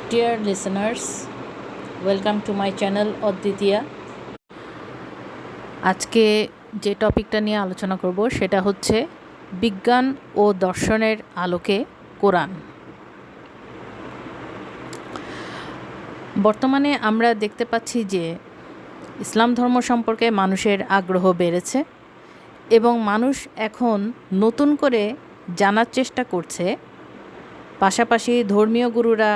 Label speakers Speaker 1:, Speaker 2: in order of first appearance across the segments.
Speaker 1: Dear listeners, welcome to my channel অদ্বিতীয়া। আজকে যে টপিকটা নিয়ে আলোচনা করব সেটা হচ্ছে বিজ্ঞান ও দর্শনের আলোকে কোরআন। বর্তমানে আমরা দেখতে পাচ্ছি যে ইসলাম ধর্ম সম্পর্কে মানুষের আগ্রহ বেড়েছে এবং মানুষ এখন নতুন করে জানার চেষ্টা করছে। পাশাপাশি ধর্মীয় গুরুরা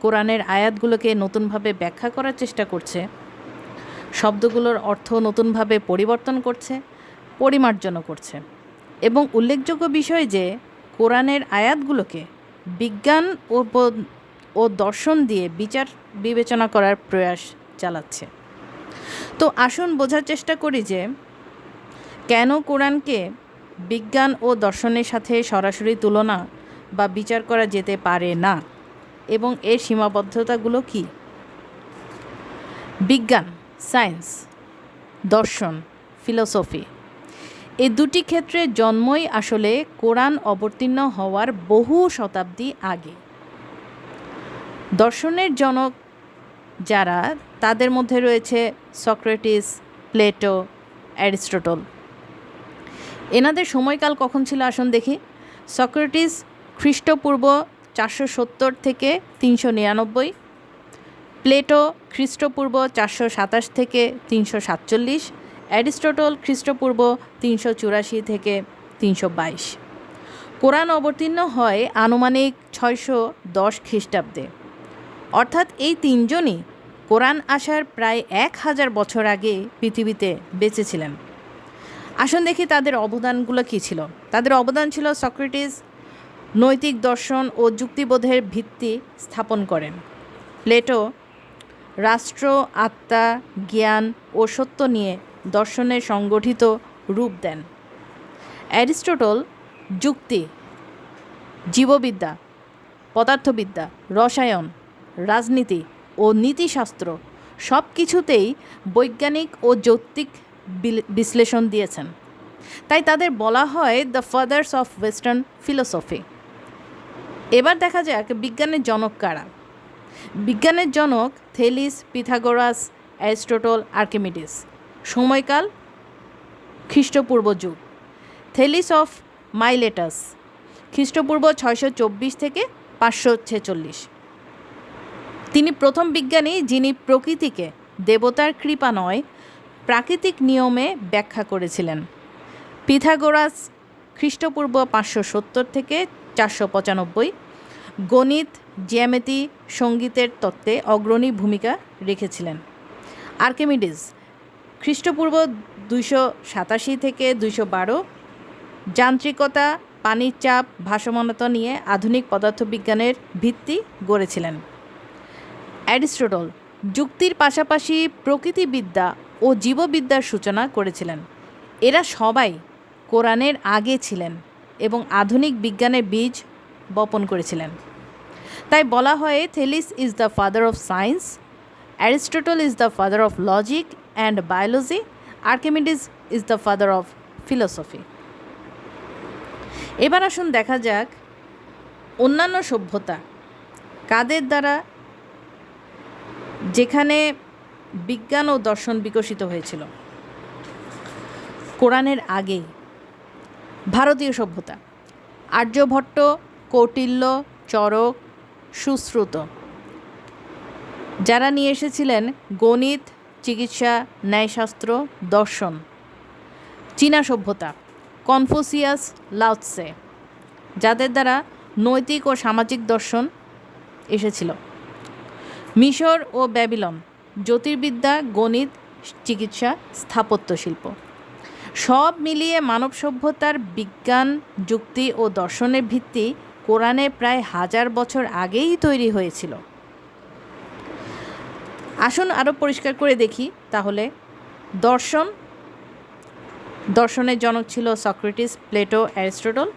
Speaker 1: কোরআনের আয়াতগুলোকে নতুনভাবে ব্যাখ্যা করার চেষ্টা করছে, শব্দগুলোর অর্থ নতুনভাবে পরিবর্তন করছে, পরিমার্জনও করছে। এবং উল্লেখযোগ্য বিষয় যে কোরআনের আয়াতগুলোকে বিজ্ঞান ও দর্শন দিয়ে বিচার বিবেচনা করার প্রয়াস চালাচ্ছে। তো আসুন বোঝার চেষ্টা করি যে কেন কোরআনকে বিজ্ঞান ও দর্শনের সাথে সরাসরি তুলনা বা বিচার করা যেতে পারে না এবং এর সীমাবদ্ধতাগুলো কী। বিজ্ঞান, সায়েন্স, দর্শন, ফিলোসফি এই দুটি ক্ষেত্রে জন্মই আসলে কোরআন অবতীর্ণ হওয়ার বহু শতাব্দী আগে। দর্শনের জনক যারা, তাদের মধ্যে রয়েছে সক্রেটিস, প্লেটো, অ্যারিস্টটল। এনাদের সময়কাল কখন ছিল আসুন দেখি। সক্রেটিস খ্রিস্টপূর্ব 470 থেকে 399, প্লেটো খ্রিস্টপূর্ব 427 থেকে 347, অ্যারিস্টটল খ্রিস্টপূর্ব 384 থেকে 322। কোরআন অবতীর্ণ হয় আনুমানিক 610 খ্রিস্টাব্দে। অর্থাৎ এই তিনজনই কোরআন আসার প্রায় 1000 বছর আগে পৃথিবীতে বেঁচে ছিলেন। আসুন দেখি তাদের অবদানগুলো কী ছিল। তাদের অবদান ছিল সক্রেটিস নৈতিক দর্শন ও যুক্তিবোধের ভিত্তি স্থাপন করেন। প্লেটো রাষ্ট্র, আত্মা, জ্ঞান ও সত্য নিয়ে দর্শনের সংগঠিত রূপ দেন। অ্যারিস্টটল যুক্তি, জীববিদ্যা, পদার্থবিদ্যা, রসায়ন, রাজনীতি ও নীতিশাস্ত্র সব কিছুতেই বৈজ্ঞানিক ও যৌক্তিক বিশ্লেষণ দিয়েছেন। তাই তাদের বলা হয় the father's of western philosophy. এবার দেখা যাক বিজ্ঞানের জনক কারা। বিজ্ঞানের জনক থেলিস, পিথাগোরাস, অ্যারিস্টটল, আর্কিমিডিস। সময়কাল খ্রিস্টপূর্ব যুগ। থেলিস অফ মাইলেটাস খ্রিস্টপূর্ব 624 থেকে 546। তিনি প্রথম বিজ্ঞানী যিনি প্রকৃতিকে দেবতার কৃপা নয়, প্রাকৃতিক নিয়মে ব্যাখ্যা করেছিলেন। পিথাগোরাস খ্রিস্টপূর্ব 570 থেকে 495, গণিত, জ্যামিতি, সঙ্গীতের তত্ত্বে অগ্রণী ভূমিকা রেখেছিলেন। আর্কিমিডিস খ্রিস্টপূর্ব 287 থেকে 212, যান্ত্রিকতা, পানির চাপ, ভাসমানতা নিয়ে আধুনিক পদার্থবিজ্ঞানের ভিত্তি গড়েছিলেন। অ্যারিস্টটল যুক্তির পাশাপাশি প্রকৃতিবিদ্যা ও জীববিদ্যার সূচনা করেছিলেন। এরা সবাই কোরআনের আগে ছিলেন এবং আধুনিক বিজ্ঞানের বীজ বপন করেছিলেন। তাই বলা হয় Thales is the father of science, Aristotle is the father of logic and biology, Archimedes is the father of philosophy. এবার আসুন দেখা যাক অন্যান্য সভ্যতা কাদের দ্বারা, যেখানে বিজ্ঞান ও দর্শন বিকশিত হয়েছিল কোরআনের আগেই। ভারতীয় সভ্যতা আর্যভট্ট, কৌটিল্য, চরক, সুশ্রুত যারা নিয়ে এসেছিলেন গণিত, চিকিৎসা, ন্যায়শাস্ত্র, দর্শন। চীনা সভ্যতা কনফুসিয়াস, লাওৎসে যাদের দ্বারা নৈতিক ও সামাজিক দর্শন এসেছিল। মিশর ও ব্যাবিলন জ্যোতির্বিদ্যা, গণিত, চিকিৎসা, স্থাপত্য শিল্প। সব মিলিয়ে মানব সভ্যতার বিজ্ঞান, যুক্তি ও দর্শনের ভিত্তি কোরআনে প্রায় 1000 বছর আগেই তৈরি হয়েছিল। আসুন আরও পরিষ্কার করে দেখি তাহলে। দর্শনের জনক ছিল সক্রেটিস, প্লেটো, অ্যারিস্টটল।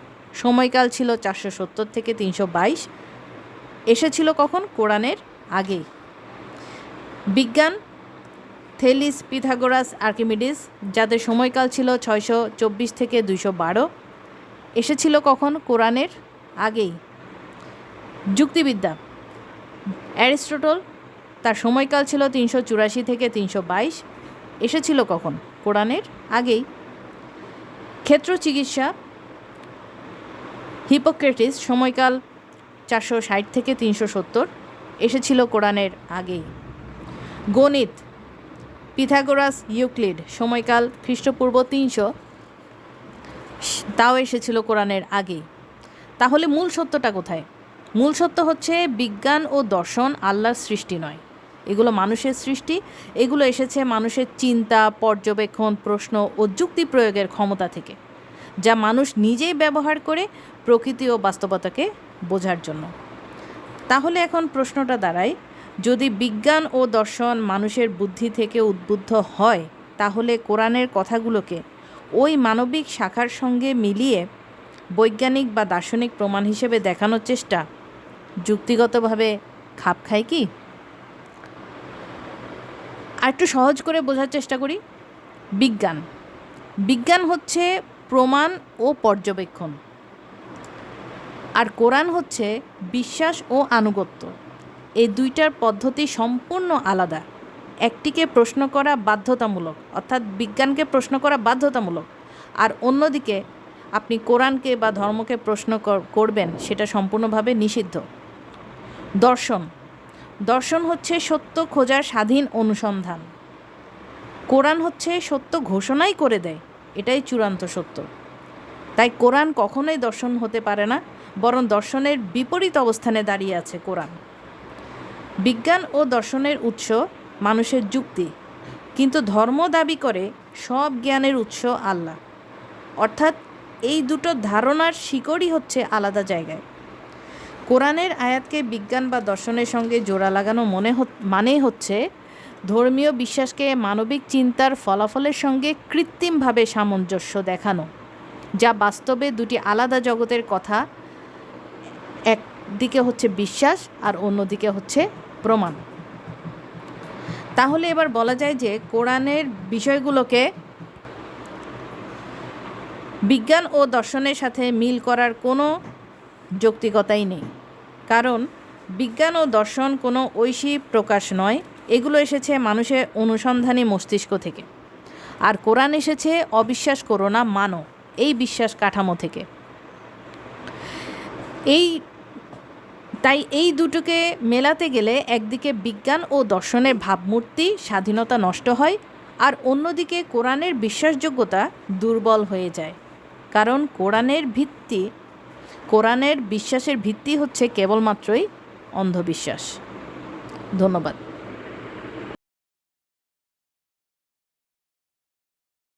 Speaker 1: সময়কাল ছিল 470 থেকে 322। এসেছিল কখন? কোরআনের আগেই। বিজ্ঞান থেলিস, পিথাগোরাস, আর্কিমিডিস যাদের সময়কাল ছিল 624 থেকে 212। এসেছিল কখন? কোরআনের আগেই। যুক্তিবিদ্যা অ্যারিস্টটল, তার সময়কাল ছিল 384 থেকে 322, এসেছিল কখন? কোরআনের আগেই। ক্ষেত্র চিকিৎসা, হিপোক্রেটিস, সময়কাল 460 থেকে 370, এসেছিল কোরআনের আগেই। গণিত, পিথাগোরাস, ইউক্লিড, সময়কাল খ্রিস্টপূর্ব 300, তাও এসেছিল কোরআনের আগেই। তাহলে মূল সত্যটা কোথায়? মূল সত্য হচ্ছে বিজ্ঞান ও দর্শন আল্লাহর সৃষ্টি নয়, এগুলো মানুষের সৃষ্টি। এগুলো এসেছে মানুষের চিন্তা, পর্যবেক্ষণ, প্রশ্ন ও যুক্তি প্রয়োগের ক্ষমতা থেকে, যা মানুষ নিজেই ব্যবহার করে প্রকৃতি ও বাস্তবতাকে বোঝার জন্য। তাহলে এখন প্রশ্নটা দাঁড়ায়, যদি বিজ্ঞান ও দর্শন মানুষের বুদ্ধি থেকে উদ্বুদ্ধ হয়, তাহলে কোরআনের কথাগুলোকে ওই মানবিক শাখার সঙ্গে মিলিয়ে বৈজ্ঞানিক বা দার্শনিক প্রমাণ হিসেবে দেখানোর চেষ্টা যুক্তিগতভাবে খাপ খায় কি? আর একটু সহজ করে বোঝার চেষ্টা করি। বিজ্ঞান হচ্ছে প্রমাণ ও পর্যবেক্ষণ, আর কোরআন হচ্ছে বিশ্বাস ও আনুগত্য। এই দুইটার পদ্ধতি সম্পূর্ণ আলাদা। একটিকে প্রশ্ন করা বাধ্যতামূলক, অর্থাৎ বিজ্ঞানকে প্রশ্ন করা বাধ্যতামূলক, আর অন্যদিকে আপনি কোরআনকে বা ধর্মকে প্রশ্ন করবেন সেটা সম্পূর্ণভাবে নিষিদ্ধ। দর্শন হচ্ছে সত্য খোঁজার স্বাধীন অনুসন্ধান। কোরআন হচ্ছে সত্য ঘোষণাই করে দেয়, এটাই চূড়ান্ত সত্য। তাই কোরআন কখনোই দর্শন হতে পারে না, বরং দর্শনের বিপরীত অবস্থানে দাঁড়িয়ে আছে কোরআন। বিজ্ঞান ও দর্শনের উৎস মানুষের যুক্তি, কিন্তু ধর্ম দাবি করে সব জ্ঞানের উৎস আল্লাহ। অর্থাৎ এই দুটো ধারণার শিকড়ই হচ্ছে আলাদা জায়গায়। কোরআনের আয়াতকে বিজ্ঞান বা দর্শনের সঙ্গে জোড়া লাগানো মানেই হচ্ছে ধর্মীয় বিশ্বাসকে মানবিক চিন্তার ফলাফলের সঙ্গে কৃত্রিমভাবে সামঞ্জস্য দেখানো, যা বাস্তবে দুটি আলাদা জগতের কথা। একদিকে হচ্ছে বিশ্বাস আর অন্যদিকে হচ্ছে প্রমাণ। তাহলে এবার বলা যায় যে কোরআনের বিষয়গুলোকে বিজ্ঞান ও দর্শনের সাথে মিল করার কোনো যৌক্তিকতাই নেই, কারণ বিজ্ঞান ও দর্শন কোনো ঐশী প্রকাশ নয়, এগুলো এসেছে মানুষের অনুসন্ধানী মস্তিষ্ক থেকে। আর কোরআন এসেছে অবিশ্বাস করো না, মানো, এই বিশ্বাস কাঠামো থেকে। তাই এই দুটোকে মেলাতে গেলে একদিকে বিজ্ঞান ও দর্শনের ভাবমূর্তি স্বাধীনতা নষ্ট হয়, আর অন্যদিকে কোরআনের বিশ্বাসযোগ্যতা দুর্বল হয়ে যায়। কারণ কোরআনের বিশ্বাসের ভিত্তি হচ্ছে কেবলমাত্রই অন্ধবিশ্বাস। ধন্যবাদ।